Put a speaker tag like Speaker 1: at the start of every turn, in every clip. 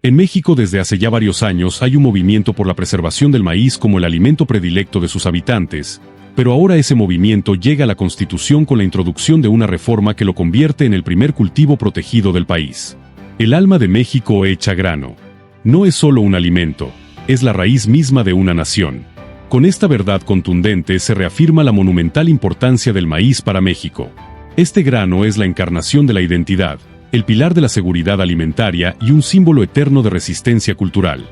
Speaker 1: En México desde hace ya varios años hay un movimiento por la preservación del maíz como el alimento predilecto de sus habitantes, pero ahora ese movimiento llega a la Constitución con la introducción de una reforma que lo convierte en el primer cultivo protegido del país. El alma de México hecha grano. No es solo un alimento, es la raíz misma de una nación. Con esta verdad contundente se reafirma la monumental importancia del maíz para México. Este grano es la encarnación de la identidad, el pilar de la seguridad alimentaria y un símbolo eterno de resistencia cultural.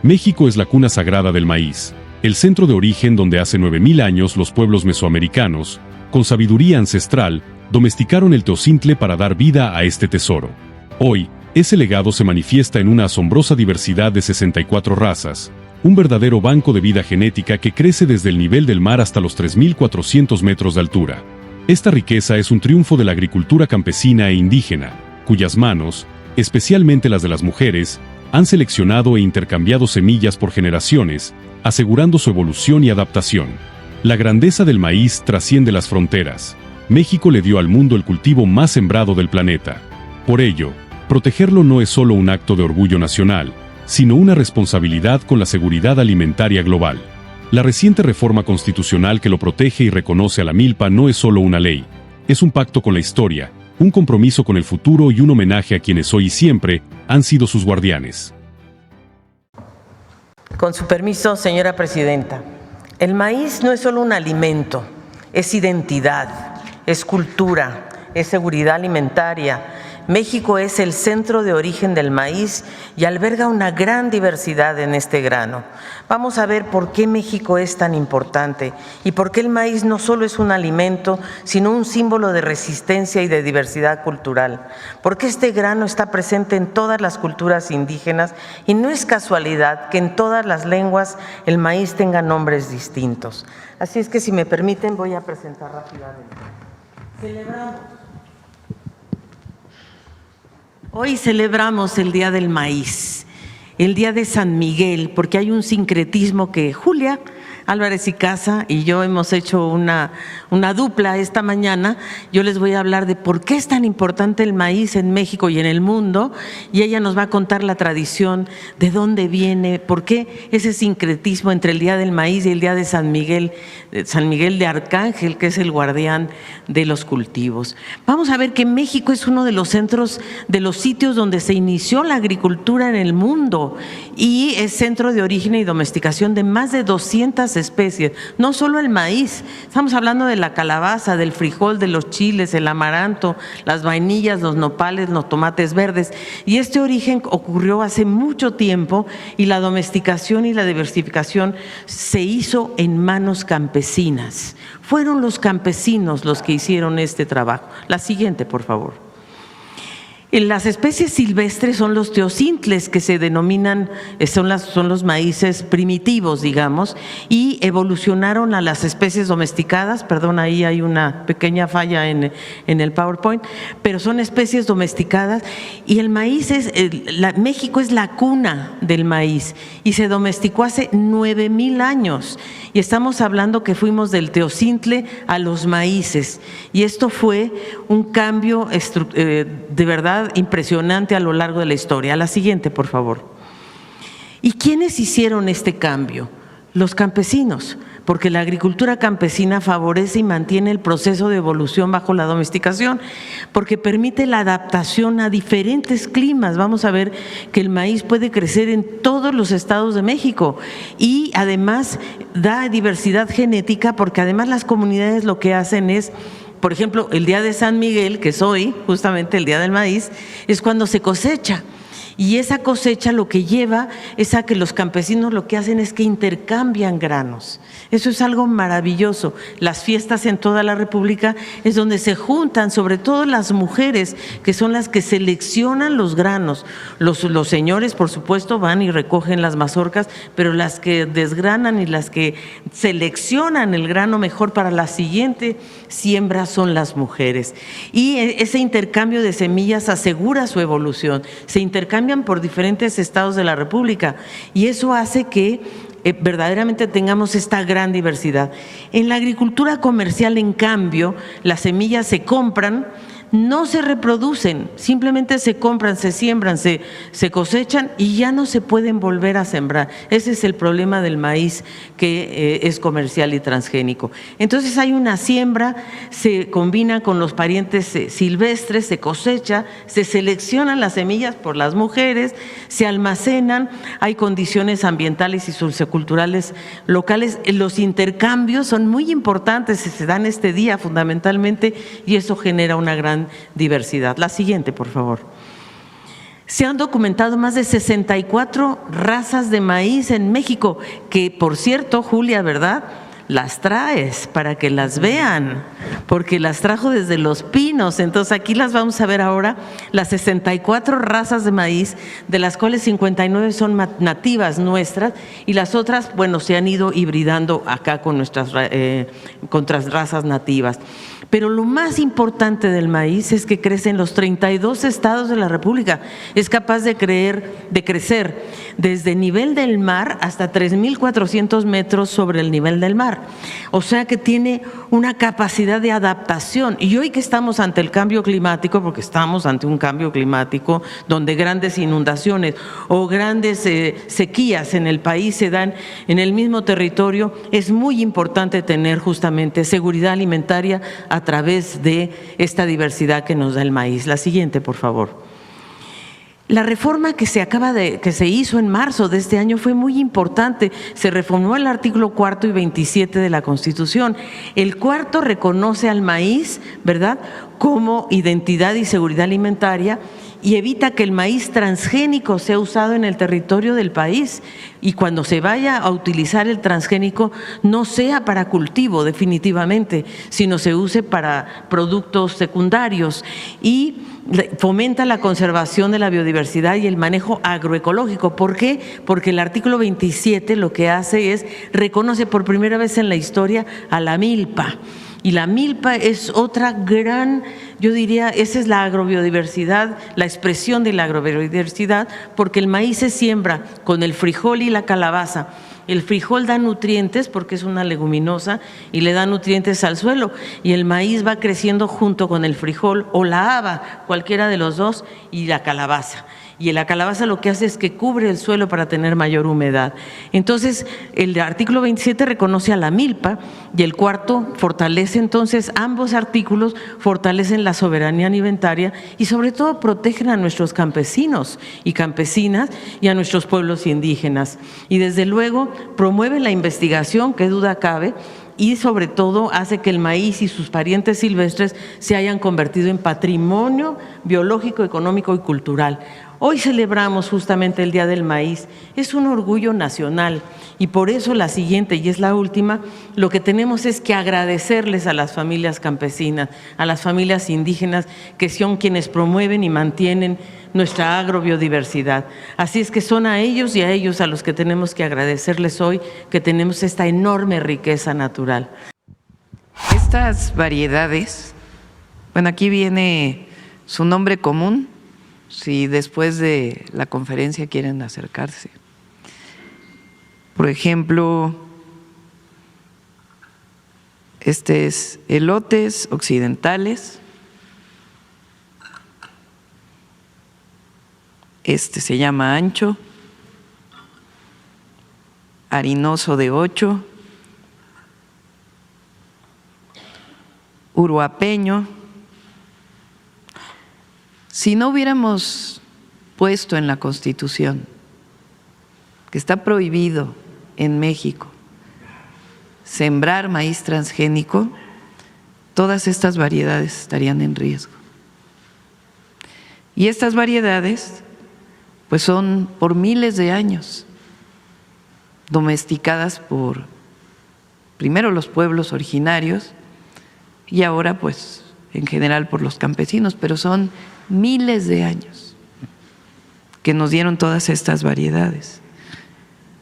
Speaker 1: México es la cuna sagrada del maíz, el centro de origen donde hace 9000 años los pueblos mesoamericanos, con sabiduría ancestral, domesticaron el teocintle para dar vida a este tesoro. Hoy, ese legado se manifiesta en una asombrosa diversidad de 64 razas, un verdadero banco de vida genética que crece desde el nivel del mar hasta los 3.400 metros de altura. Esta riqueza es un triunfo de la agricultura campesina e indígena, cuyas manos, especialmente las de las mujeres, han seleccionado e intercambiado semillas por generaciones, asegurando su evolución y adaptación. La grandeza del maíz trasciende las fronteras. México le dio al mundo el cultivo más sembrado del planeta. Por ello, protegerlo no es solo un acto de orgullo nacional, sino una responsabilidad con la seguridad alimentaria global. La reciente reforma constitucional que lo protege y reconoce a la milpa no es solo una ley, es un pacto con la historia, un compromiso con el futuro y un homenaje a quienes hoy y siempre han sido sus guardianes.
Speaker 2: Con su permiso, señora presidenta, el maíz no es solo un alimento, es identidad, es cultura, es seguridad alimentaria. México es el centro de origen del maíz y alberga una gran diversidad en este grano. Vamos a ver por qué México es tan importante y por qué el maíz no solo es un alimento, sino un símbolo de resistencia y de diversidad cultural. Porque este grano está presente en todas las culturas indígenas y no es casualidad que en todas las lenguas el maíz tenga nombres distintos. Así es que, si me permiten, voy a presentar rápidamente. Hoy celebramos el Día del Maíz, el Día de San Miguel, porque hay un sincretismo que Julia Álvarez y Casa y yo hemos hecho una dupla esta mañana. Yo les voy a hablar de por qué es tan importante el maíz en México y en el mundo, y ella nos va a contar la tradición, de dónde viene, por qué ese sincretismo entre el Día del Maíz y el Día de San Miguel de Arcángel, que es el guardián de los cultivos. Vamos a ver que México es uno de los centros, de los sitios donde se inició la agricultura en el mundo, y es centro de origen y domesticación de más de 200 especies, no solo el maíz, estamos hablando de la calabaza, del frijol, de los chiles, el amaranto, las vainillas, los nopales, los tomates verdes, y este origen ocurrió hace mucho tiempo y la domesticación y la diversificación se hizo en manos campesinas. Fueron los campesinos los que hicieron este trabajo. La siguiente, por favor. Las especies silvestres son los teocintles, que se denominan, son los maíces primitivos, digamos, y evolucionaron a las especies domesticadas. Perdón, ahí hay una pequeña falla en el PowerPoint, pero son especies domesticadas, y el maíz México es la cuna del maíz y se domesticó hace 9000 años. Y estamos hablando que fuimos del teocintle a los maíces, y esto fue un cambio de verdad impresionante a lo largo de la historia. La siguiente, por favor. ¿Y quiénes hicieron este cambio? Los campesinos, porque la agricultura campesina favorece y mantiene el proceso de evolución bajo la domesticación, porque permite la adaptación a diferentes climas. Vamos a ver que el maíz puede crecer en todos los estados de México, y además da diversidad genética, porque además las comunidades lo que hacen es, por ejemplo, el Día de San Miguel, que es hoy, justamente el Día del Maíz, es cuando se cosecha. Y esa cosecha lo que lleva es a que los campesinos lo que hacen es que intercambian granos. Eso es algo maravilloso. Las fiestas en toda la República es donde se juntan, sobre todo las mujeres, que son las que seleccionan los granos. Los señores, por supuesto, van y recogen las mazorcas, pero las que desgranan y las que seleccionan el grano mejor para la siguiente siembra son las mujeres. Y ese intercambio de semillas asegura su evolución. Se intercambian por diferentes estados de la República, y eso hace que verdaderamente tengamos esta gran diversidad. En la agricultura comercial, en cambio, las semillas se compran no se reproducen, simplemente se compran, se siembran, se cosechan y ya no se pueden volver a sembrar. Ese es el problema del maíz, que es comercial y transgénico. Entonces hay una siembra, se combina con los parientes silvestres, se cosecha, se seleccionan las semillas por las mujeres, se almacenan, hay condiciones ambientales y socioculturales locales. Los intercambios son muy importantes, se dan este día fundamentalmente, y eso genera una gran diversidad. La siguiente, por favor. Se han documentado más de 64 razas de maíz en México, que por cierto, Julia, ¿verdad?, las traes para que las vean, porque las trajo desde Los Pinos. Entonces aquí las vamos a ver ahora, las 64 razas de maíz, de las cuales 59 son nativas nuestras y las otras, bueno, se han ido hibridando acá con nuestras razas nativas. Pero lo más importante del maíz es que crece en los 32 estados de la República. Es capaz de crecer desde el nivel del mar hasta 3.400 metros sobre el nivel del mar. O sea que tiene una capacidad de adaptación. Y hoy que estamos ante el cambio climático, porque estamos ante un cambio climático donde grandes inundaciones o grandes sequías en el país se dan en el mismo territorio, es muy importante tener justamente seguridad alimentaria a través de esta diversidad que nos da el maíz. La siguiente, por favor. La reforma que se hizo en marzo de este año fue muy importante. Se reformó el artículo 4 y 27 de la Constitución. El cuarto reconoce al maíz, ¿verdad?, como identidad y seguridad alimentaria, y evita que el maíz transgénico sea usado en el territorio del país, y cuando se vaya a utilizar el transgénico no sea para cultivo definitivamente, sino se use para productos secundarios, y fomenta la conservación de la biodiversidad y el manejo agroecológico. ¿Por qué? Porque el artículo 27 lo que hace es reconoce por primera vez en la historia a la milpa. Y la milpa es otra gran, yo diría, esa es la agrobiodiversidad, la expresión de la agrobiodiversidad, porque el maíz se siembra con el frijol y la calabaza. El frijol da nutrientes porque es una leguminosa y le da nutrientes al suelo, y el maíz va creciendo junto con el frijol o la haba, cualquiera de los dos, y la calabaza. Y la calabaza lo que hace es que cubre el suelo para tener mayor humedad. Entonces, el artículo 27 reconoce a la milpa, y el cuarto fortalece entonces, ambos artículos fortalecen la soberanía alimentaria y sobre todo protegen a nuestros campesinos y campesinas y a nuestros pueblos indígenas. Y desde luego promueve la investigación, qué duda cabe, y sobre todo hace que el maíz y sus parientes silvestres se hayan convertido en patrimonio biológico, económico y cultural. Hoy celebramos justamente el Día del Maíz, es un orgullo nacional, y por eso la siguiente, y es la última, lo que tenemos es que agradecerles a las familias campesinas, a las familias indígenas, que son quienes promueven y mantienen nuestra agrobiodiversidad. Así es que son a ellos y a ellos a los que tenemos que agradecerles hoy que tenemos esta enorme riqueza natural.
Speaker 3: Estas variedades, bueno, aquí viene su nombre común, si después de la conferencia quieren acercarse. Por ejemplo, este es elotes occidentales, este se llama ancho, harinoso de 8, uruapeño. Si no hubiéramos puesto en la Constitución que está prohibido en México sembrar maíz transgénico, todas estas variedades estarían en riesgo. Y estas variedades pues son por miles de años domesticadas por primero los pueblos originarios y ahora pues en general por los campesinos, pero son miles de años que nos dieron todas estas variedades.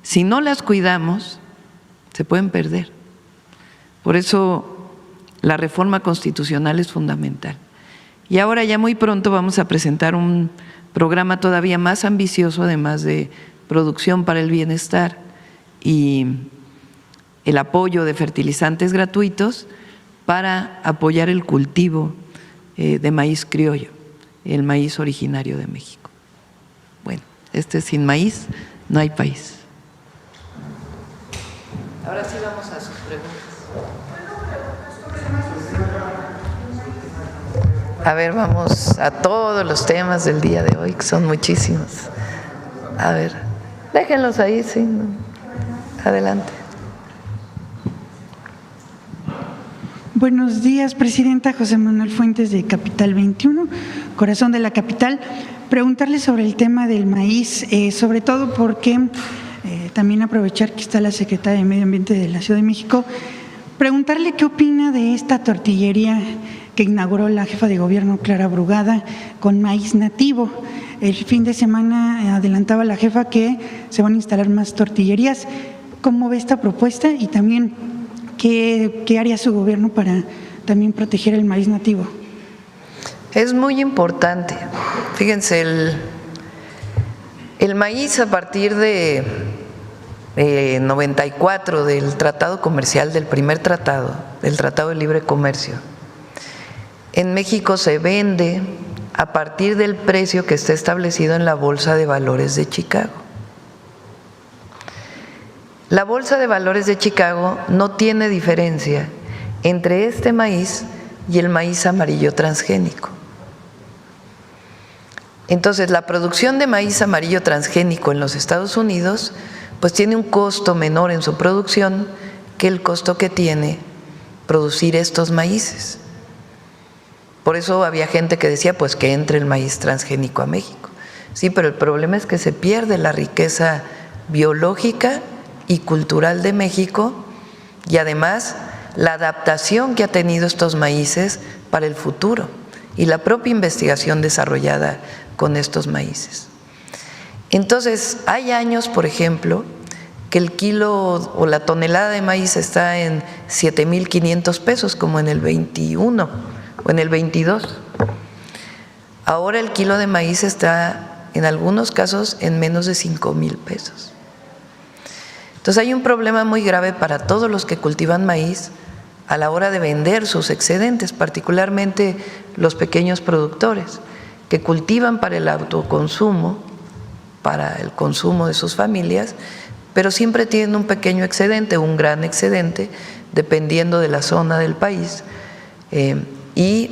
Speaker 3: Si no las cuidamos, se pueden perder. Por eso la reforma constitucional es fundamental. Y ahora ya muy pronto vamos a presentar un programa todavía más ambicioso, además de producción para el bienestar y el apoyo de fertilizantes gratuitos para apoyar el cultivo de maíz criollo, el maíz originario de México. Bueno, sin maíz no hay país. Ahora sí vamos a sus preguntas. A ver, vamos a todos los temas del día de hoy, que son muchísimos. A ver, déjenlos ahí, sí. Adelante.
Speaker 4: Buenos días, Presidenta. José Manuel Fuentes, de Capital 21, corazón de la capital. Preguntarle sobre el tema del maíz, sobre todo porque también aprovechar que está la Secretaria de Medio Ambiente de la Ciudad de México, preguntarle qué opina de esta tortillería que inauguró la jefa de gobierno, Clara Brugada, con maíz nativo. El fin de semana adelantaba la jefa que se van a instalar más tortillerías. ¿Cómo ve esta propuesta? Y también, ¿qué haría su gobierno para también proteger el maíz nativo?
Speaker 3: Es muy importante. Fíjense, el maíz, a partir de 94, del tratado comercial, del primer tratado, del Tratado de Libre Comercio, en México se vende a partir del precio que está establecido en la Bolsa de Valores de Chicago. La Bolsa de Valores de Chicago no tiene diferencia entre este maíz y el maíz amarillo transgénico. Entonces, la producción de maíz amarillo transgénico en los Estados Unidos pues tiene un costo menor en su producción que el costo que tiene producir estos maíces. Por eso había gente que decía pues que entre el maíz transgénico a México. Sí, pero el problema es que se pierde la riqueza biológica y cultural de México y además la adaptación que ha tenido estos maíces para el futuro y la propia investigación desarrollada con estos maíces. Entonces, hay años, por ejemplo, que el kilo o la tonelada de maíz está en 7,500 pesos, como en el 21 o en el 22. Ahora el kilo de maíz está, en algunos casos, en menos de 5,000 pesos. Entonces hay un problema muy grave para todos los que cultivan maíz a la hora de vender sus excedentes, particularmente los pequeños productores que cultivan para el autoconsumo, para el consumo de sus familias, pero siempre tienen un pequeño excedente, un gran excedente, dependiendo de la zona del país, y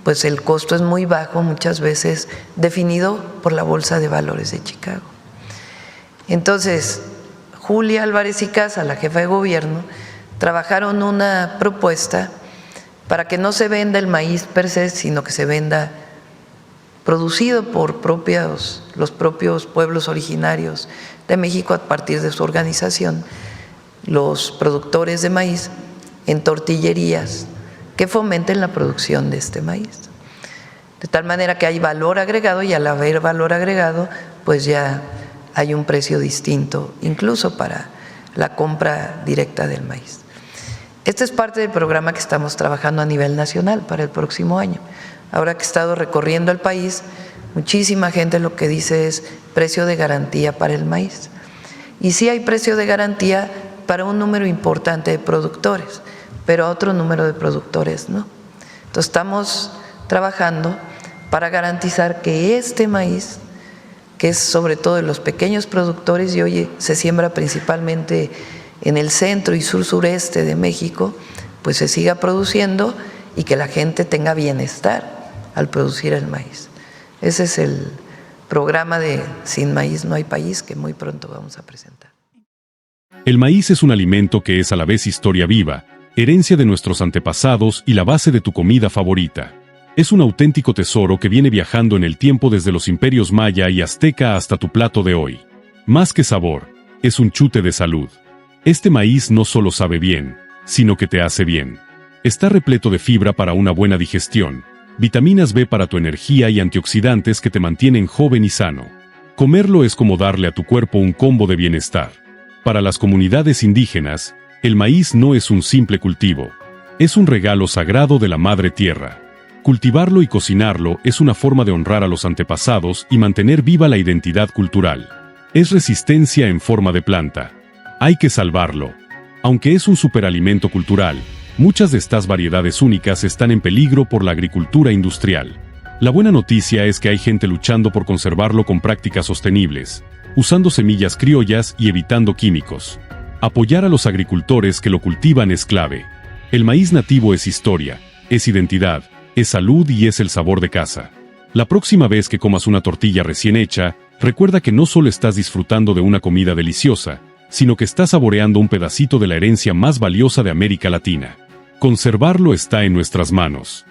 Speaker 3: pues el costo es muy bajo, muchas veces definido por la Bolsa de Valores de Chicago. Entonces, Julia Álvarez y Casa, la jefa de gobierno, trabajaron una propuesta para que no se venda el maíz per se, sino que se venda producido por los propios pueblos originarios de México a partir de su organización, los productores de maíz, en tortillerías que fomenten la producción de este maíz. De tal manera que hay valor agregado y al haber valor agregado, pues ya hay un precio distinto, incluso para la compra directa del maíz. Este es parte del programa que estamos trabajando a nivel nacional para el próximo año. Ahora que he estado recorriendo el país, muchísima gente lo que dice es precio de garantía para el maíz. Y sí hay precio de garantía para un número importante de productores, pero otro número de productores no. Entonces estamos trabajando para garantizar que este maíz, que es sobre todo de los pequeños productores y hoy se siembra principalmente en el centro y sur-sureste de México, pues se siga produciendo y que la gente tenga bienestar al producir el maíz. Ese es el programa de Sin Maíz No Hay País que muy pronto vamos a presentar.
Speaker 1: El maíz es un alimento que es a la vez historia viva, herencia de nuestros antepasados y la base de tu comida favorita. Es un auténtico tesoro que viene viajando en el tiempo desde los imperios maya y azteca hasta tu plato de hoy. Más que sabor, es un chute de salud. Este maíz no solo sabe bien, sino que te hace bien. Está repleto de fibra para una buena digestión, vitaminas B para tu energía y antioxidantes que te mantienen joven y sano. Comerlo es como darle a tu cuerpo un combo de bienestar. Para las comunidades indígenas, el maíz no es un simple cultivo, es un regalo sagrado de la Madre Tierra. Cultivarlo y cocinarlo es una forma de honrar a los antepasados y mantener viva la identidad cultural. Es resistencia en forma de planta. Hay que salvarlo. Aunque es un superalimento cultural, Muchas de estas variedades únicas están en peligro por la agricultura industrial. La buena noticia es que hay gente luchando por conservarlo con prácticas sostenibles, usando semillas criollas y evitando químicos. Apoyar a los agricultores que lo cultivan es clave. El maíz nativo es historia, es identidad, es salud y es el sabor de casa. La próxima vez que comas una tortilla recién hecha, recuerda que no solo estás disfrutando de una comida deliciosa, sino que estás saboreando un pedacito de la herencia más valiosa de América Latina. Conservarlo está en nuestras manos.